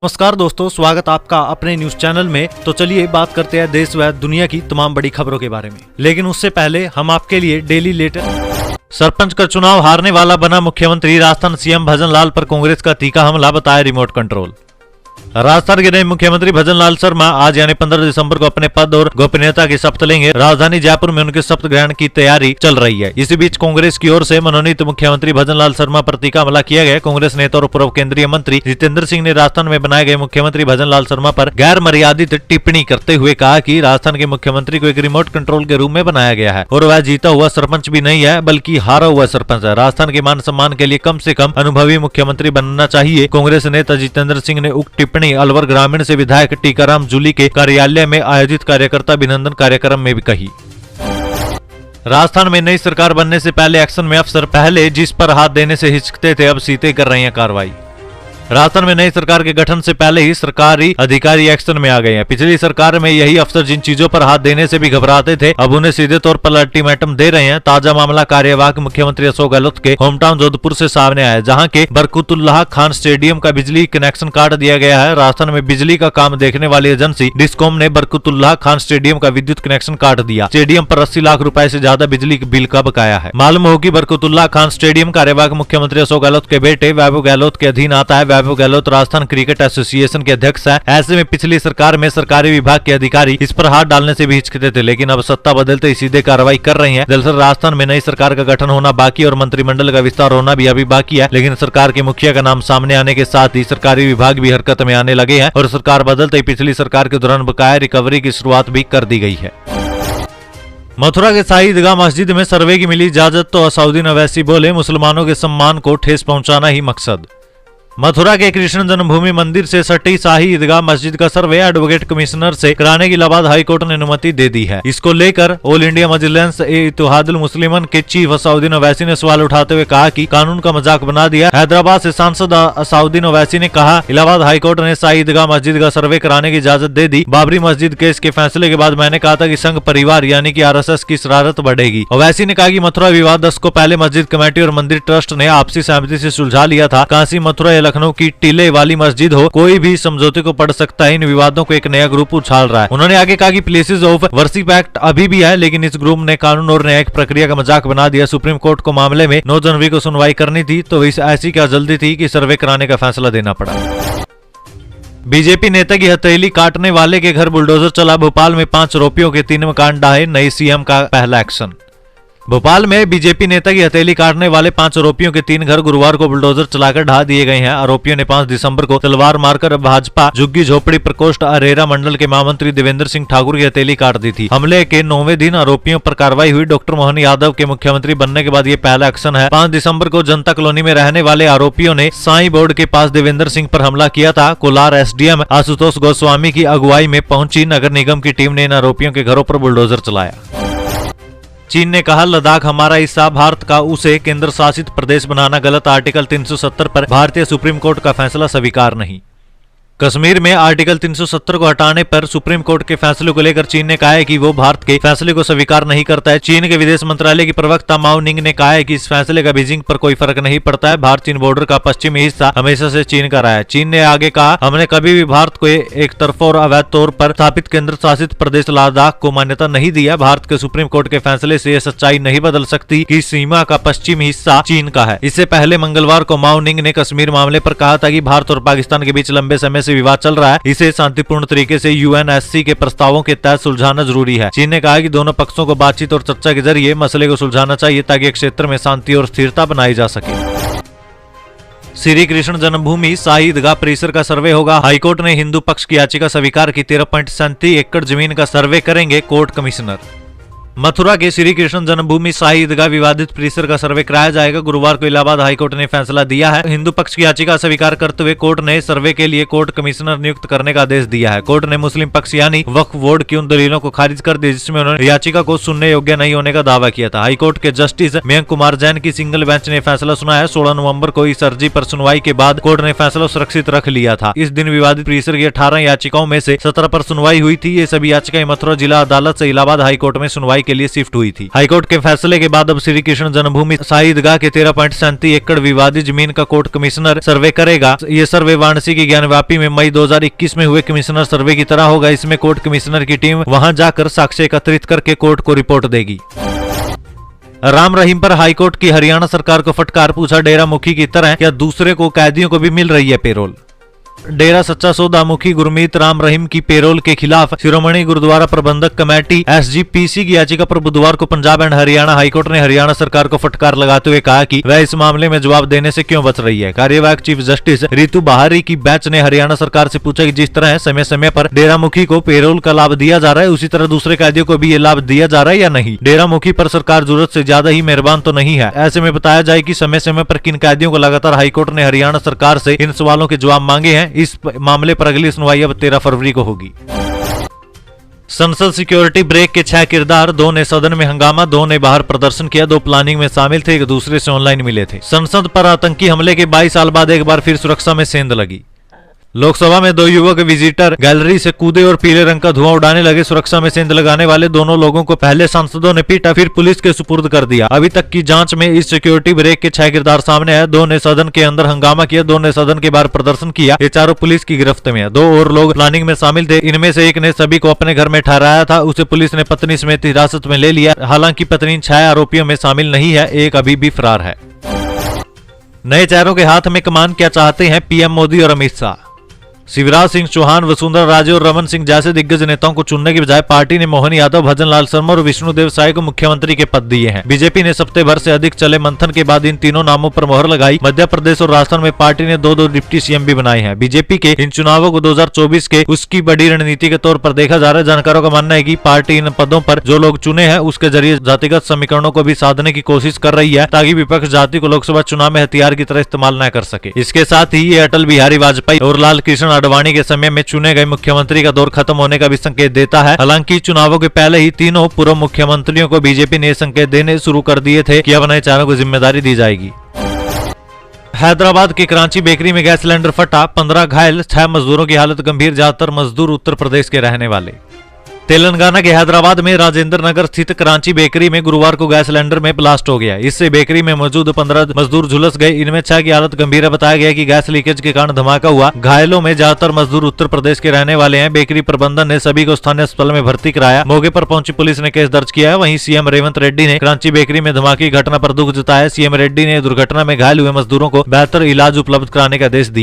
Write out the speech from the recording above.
नमस्कार दोस्तों, स्वागत आपका अपने न्यूज चैनल में। तो चलिए बात करते हैं देश व दुनिया की तमाम बड़ी खबरों के बारे में, लेकिन उससे पहले हम आपके लिए डेली लेटेस्ट। सरपंच का चुनाव हारने वाला बना मुख्यमंत्री, राजस्थान सीएम भजन लाल पर कांग्रेस का तीखा हमला, बताया रिमोट कंट्रोल। राजस्थान के नए मुख्यमंत्री भजन लाल शर्मा आज यानी 15 दिसंबर को अपने पद और गोपनीयता की शपथ लेंगे। राजधानी जयपुर में उनके शपथ ग्रहण की तैयारी चल रही है। इसी बीच कांग्रेस की ओर से मनोनीत मुख्यमंत्री भजन लाल शर्मा पर तीखा हमला किया गया। कांग्रेस नेता और पूर्व केंद्रीय मंत्री जितेंद्र सिंह ने राजस्थान में बनाए गए मुख्यमंत्री भजन लाल शर्मा पर गैर मर्यादित टिप्पणी करते हुए कहा कि राजस्थान के मुख्यमंत्री को एक रिमोट कंट्रोल के रूप में बनाया गया है और वह जीता हुआ सरपंच भी नहीं है बल्कि हारा हुआ सरपंच है। राजस्थान के मान सम्मान के लिए कम से कम अनुभवी मुख्यमंत्री बनना चाहिए। कांग्रेस नेता जितेंद्र सिंह ने उक्त टिप्पणी अलवर ग्रामीण से विधायक टीकाराम जूली के कार्यालय में आयोजित कार्यकर्ता अभिनंदन कार्यक्रम में भी कही। राजस्थान में नई सरकार बनने से पहले एक्शन में अफसर पहले जिस पर हाथ देने से हिचकते थे, अब सीधे कर रहे हैं कार्रवाई। राजस्थान में नई सरकार के गठन से पहले ही सरकारी अधिकारी एक्शन में आ गए हैं। पिछली सरकार में यही अफसर जिन चीजों पर हाथ देने से भी घबराते थे, अब उन्हें सीधे तौर पर अल्टीमेटम दे रहे हैं। ताजा मामला कार्यवाहक मुख्यमंत्री अशोक गहलोत के होम टाउन जोधपुर से सामने आया, जहां के बरकतुल्लाह खान स्टेडियम का बिजली कनेक्शन काट दिया गया है। राजस्थान में बिजली का काम देखने वाली एजेंसी डिस्कॉम ने बरकतुल्लाह खान स्टेडियम का विद्युत कनेक्शन काट दिया। स्टेडियम पर 80 लाख रुपए से ज्यादा बिजली बिल का बकाया है। मालूम हो कि बरकतुल्लाह खान स्टेडियम कार्यवाहक मुख्यमंत्री अशोक गहलोत के बेटे वैभव गहलोत के अधीन आता है। वैभव गहलोत राजस्थान क्रिकेट एसोसिएशन के अध्यक्ष है। ऐसे में पिछली सरकार में सरकारी विभाग के अधिकारी इस पर हाथ डालने से भी हिचकते थे, लेकिन अब सत्ता बदलते ही सीधे कार्रवाई कर रहे हैं। दरअसल राजस्थान में नई सरकार का गठन होना बाकी और मंत्रिमंडल का विस्तार होना भी अभी बाकी है, लेकिन सरकार के मुखिया का नाम सामने आने के साथ ही सरकारी विभाग भी हरकत में आने लगे हैं और सरकार बदलते ही पिछली सरकार के दौरान बकाया रिकवरी की शुरुआत भी कर दी गई है। मथुरा के शाही ईदगाह मस्जिद में सर्वे की मिली इजाजत तो असाउद्दीन अवैसी बोले, मुसलमानों के सम्मान को ठेस पहुंचाना ही मकसद। मथुरा के कृष्ण जन्मभूमि मंदिर से सटी शाही ईदगाह मस्जिद का सर्वे एडवोकेट कमिश्नर से कराने की इलाहाबाद हाईकोर्ट ने अनुमति दे दी है। इसको लेकर ऑल इंडिया मजलिस ए इत्तेहादुल मुस्लिमीन के चीफ असाउद्दीन अवैसी ने सवाल उठाते हुए कहा कि कानून का मजाक बना दिया। हैदराबाद से सांसद असाउद्दीन अवैसी ने कहा, इलाहाबाद हाईकोर्ट ने शाही ईदगाह मस्जिद का सर्वे कराने की इजाजत दे दी। बाबरी मस्जिद केस के फैसले के बाद मैंने कहा था कि संघ परिवार यानी कि RSS की शरारत बढ़ेगी। अवैसी ने कहा कि मथुरा विवाद 10 को पहले मस्जिद कमेटी और मंदिर ट्रस्ट ने आपसी सहमति से सुलझा लिया था। काशी, मथुरा या लखनऊ की टीले वाली मस्जिद हो, कोई भी समझौते को पढ़ सकता है। इन विवादों को एक नया ग्रुप उछाल रहा है। उन्होंने आगे कहा कि प्लेसेस ऑफ वर्शिप एक्ट अभी भी है, लेकिन इस ग्रुप ने कानून और न्यायिक प्रक्रिया का मजाक बना दिया। सुप्रीम कोर्ट को मामले में 9 जनवरी को सुनवाई करनी थी, तो ऐसी क्या जल्दी थी कि सर्वे कराने का फैसला देना पड़ा। बीजेपी नेता की हथेली काटने वाले के घर बुलडोजर चला। भोपाल में 5 आरोपियों के 3 मकान ढाहे, नई सीएम का पहला एक्शन। भोपाल में बीजेपी नेता की हथेली काटने वाले 5 आरोपियों के 3 घर गुरुवार को बुलडोजर चलाकर ढा दिए गए हैं। आरोपियों ने 5 दिसंबर को तलवार मारकर भाजपा झुग्गी झोपड़ी प्रकोष्ठ अरेरा मंडल के महामंत्री देवेंद्र सिंह ठाकुर की हथेली काट दी थी। हमले के 9वें दिन आरोपियों पर कार्रवाई हुई। डॉक्टर मोहन यादव के मुख्यमंत्री बनने के बाद ये पहला एक्शन है। 5 दिसंबर को जनता कॉलोनी में रहने वाले आरोपियों ने साई बोर्ड के पास देवेंद्र सिंह पर हमला किया था। कोलार SDM आशुतोष गोस्वामी की अगुवाई में पहुंची नगर निगम की टीम ने इन आरोपियों के घरों पर बुलडोजर चलाया। चीन ने कहा, लद्दाख हमारा हिस्सा, भारत का उसे केंद्र शासित प्रदेश बनाना गलत। आर्टिकल 370 पर भारतीय सुप्रीम कोर्ट का फैसला स्वीकार नहीं। कश्मीर में आर्टिकल 370 को हटाने पर सुप्रीम कोर्ट के फैसले को लेकर चीन ने कहा है कि वो भारत के फैसले को स्वीकार नहीं करता है। चीन के विदेश मंत्रालय की प्रवक्ता माओ निंग ने कहा है कि इस फैसले का बीजिंग पर कोई फर्क नहीं पड़ता है। भारत चीन बॉर्डर का पश्चिमी हिस्सा हमेशा से चीन का रहा है। चीन ने आगे कहा, हमने कभी भी भारत को एक तरफा और अवैध तौर पर स्थापित केंद्र शासित प्रदेश लद्दाख को मान्यता नहीं दिया। भारत के सुप्रीम कोर्ट के फैसले से यह सच्चाई नहीं बदल सकती कि सीमा का पश्चिमी हिस्सा चीन का है। इससे पहले मंगलवार को माओ निंग ने कश्मीर मामले पर कहा था कि भारत और पाकिस्तान के बीच लंबे समय से विवाद चल रहा है, इसे शांतिपूर्ण तरीके से UNSC के प्रस्तावों के तहत सुलझाना जरूरी है। चीन ने कहा कि दोनों पक्षों को बातचीत और चर्चा के जरिए मसले को सुलझाना चाहिए ताकि क्षेत्र में शांति और स्थिरता बनाई जा सके। श्री कृष्ण जन्मभूमि शाही ईदगाह परिसर का सर्वे होगा। हाईकोर्ट ने हिंदू पक्ष की याचिका स्वीकार की। 13.37 एकड़ जमीन का सर्वे करेंगे कोर्ट कमिश्नर। मथुरा के श्री कृष्ण जन्मभूमि शाही ईदगाह विवादित परिसर का सर्वे कराया जाएगा। गुरुवार को इलाहाबाद हाईकोर्ट ने फैसला दिया है। हिंदू पक्ष की याचिका स्वीकार करते हुए कोर्ट ने सर्वे के लिए कोर्ट कमिश्नर नियुक्त करने का आदेश दिया है। कोर्ट ने मुस्लिम पक्ष यानी वक्फ बोर्ड की उन दलीलों को खारिज कर दिया जिसमें उन्होंने याचिका को सुनने योग्य नहीं होने का दावा किया था। हाईकोर्ट के जस्टिस मयंक कुमार जैन की सिंगल बेंच ने फैसला सुनाया। 16 नवंबर को इस अर्जी पर सुनवाई के बाद कोर्ट ने फैसला सुरक्षित रख लिया था। इस दिन विवादित परिसर की 18 याचिकाओं में से 17 पर सुनवाई हुई थी। ये सभी याचिकाएं मथुरा जिला अदालत से इलाहाबाद हाईकोर्ट में सुनवाई के लिए शिफ्ट हुई थी। हाईकोर्ट के फैसले के बाद अब श्री कृष्ण जन्मभूमि शाही ईदगाह के 13.37 एकड़ विवादित जमीन का कोर्ट कमिश्नर सर्वे करेगा। ये सर्वे वाराणसी की ज्ञानव्यापी में मई 2021 में हुए कमिश्नर सर्वे की तरह होगा। इसमें कोर्ट कमिश्नर की टीम वहां जाकर साक्ष्य एकत्रित करके कोर्ट को रिपोर्ट देगी। राम रहीम पर हाईकोर्ट की हरियाणा सरकार को फटकार, पूछा डेरा मुखी की तरह क्या दूसरे को कैदियों को भी मिल रही है पेरोल। डेरा सच्चा सौदा मुखी गुरमीत राम रहीम की पेरोल के खिलाफ शिरोमणि गुरुद्वारा प्रबंधक कमेटी SGPC की याचिका पर बुधवार को पंजाब एंड हरियाणा हाईकोर्ट ने हरियाणा सरकार को फटकार लगाते हुए कहा कि वह इस मामले में जवाब देने से क्यों बच रही है। कार्यवाहक चीफ जस्टिस रितु बहारी की बेंच ने हरियाणा सरकार से पूछा कि जिस तरह समय समय पर डेरा मुखी को पेरोल का लाभ दिया जा रहा है, उसी तरह दूसरे कैदियों को भी ये लाभ दिया जा रहा है या नहीं। डेरा मुखी पर सरकार जरूरत से ज्यादा ही मेहरबान तो नहीं है। ऐसे में बताया जाए कि समय समय पर किन कैदियों को लगातार हाईकोर्ट ने हरियाणा सरकार से इन सवालों के जवाब मांगे हैं। इस मामले पर अगली सुनवाई अब 13 फरवरी को होगी। संसद सिक्योरिटी ब्रेक के 6 किरदार, 2 ने सदन में हंगामा, 2 ने बाहर प्रदर्शन किया, 2 प्लानिंग में शामिल थे, एक दूसरे से ऑनलाइन मिले थे। संसद पर आतंकी हमले के 22 साल बाद एक बार फिर सुरक्षा में सेंध लगी। लोकसभा में 2 युवक विजिटर गैलरी से कूदे और पीले रंग का धुआं उड़ाने लगे। सुरक्षा में सेंध लगाने वाले दोनों लोगों को पहले सांसदों ने पीटा, फिर पुलिस के सुपुर्द कर दिया। अभी तक की जांच में इस सिक्योरिटी ब्रेक के 6 किरदार सामने आए। 2 ने सदन के अंदर हंगामा किया, 2 ने सदन के बाहर प्रदर्शन किया। ये चारों पुलिस की गिरफ्त में है। 2 और लोग प्लानिंग में शामिल थे। इनमें से एक ने सभी को अपने घर में ठहराया था। उसे पुलिस ने पत्नी समेत हिरासत में ले लिया। हालांकि पत्नी 6 आरोपियों में शामिल नहीं है, एक अभी भी फरार है। नए चेहरों के हाथ में कमान क्या चाहते हैं पीएम मोदी और अमित शाह। शिवराज सिंह चौहान, वसुंधरा राजे और रमन सिंह जैसे दिग्गज नेताओं को चुनने की बजाय पार्टी ने मोहन यादव, भजन लाल शर्मा और विष्णुदेव साय को मुख्यमंत्री के पद दिए हैं। बीजेपी ने हफ्ते भर से अधिक चले मंथन के बाद इन तीनों नामों पर मोहर लगाई। मध्य प्रदेश और राजस्थान में पार्टी ने 2-2 डिप्टी सीएम भी बनाए हैं। बीजेपी के इन चुनावों को 2024 के उसकी बड़ी रणनीति के तौर पर देखा जा रहा है। जानकारों का मानना है कि पार्टी इन पदों पर जो लोग चुने हैं उसके जरिए जातिगत समीकरणों को भी साधने की कोशिश कर रही है, ताकि विपक्ष जाति को लोकसभा चुनाव में हथियार की तरह इस्तेमाल न कर सके। इसके साथ ही ये अटल बिहारी वाजपेयी और लाल कृष्ण आडवाणी के समय में चुने गए मुख्यमंत्री का दौर खत्म होने का भी संकेत देता है। हालांकि चुनावों के पहले ही तीनों पूर्व मुख्यमंत्रियों को बीजेपी ने संकेत देने शुरू कर दिए थे कि अब नए चेहरों को जिम्मेदारी दी जाएगी। हैदराबाद के कराची बेकरी में गैस सिलेंडर फटा, 15 घायल, 6 मजदूरों की हालत गंभीर, ज्यादातर मजदूर उत्तर प्रदेश के रहने वाले। तेलंगाना के हैदराबाद में राजेंद्र नगर स्थित कराची बेकरी में गुरुवार को गैस सिलेंडर में ब्लास्ट हो गया। इससे बेकरी में मौजूद 15 मजदूर झुलस गए। इनमें 6 की हालत गंभीर है। बताया गया कि गैस लीकेज के कारण धमाका हुआ। घायलों में ज्यादातर मजदूर उत्तर प्रदेश के रहने वाले हैं। बेकरी प्रबंधन ने सभी को स्थानीय अस्पताल में भर्ती कराया। मौके पर पहुंची पुलिस ने केस दर्ज किया है। वहीं सीएम रेवंत रेड्डी ने कराची बेकरी में धमाके की घटना पर दुख जताया। सीएम रेड्डी ने दुर्घटना में घायल हुए मजदूरों को बेहतर इलाज उपलब्ध कराने का आदेश दिया।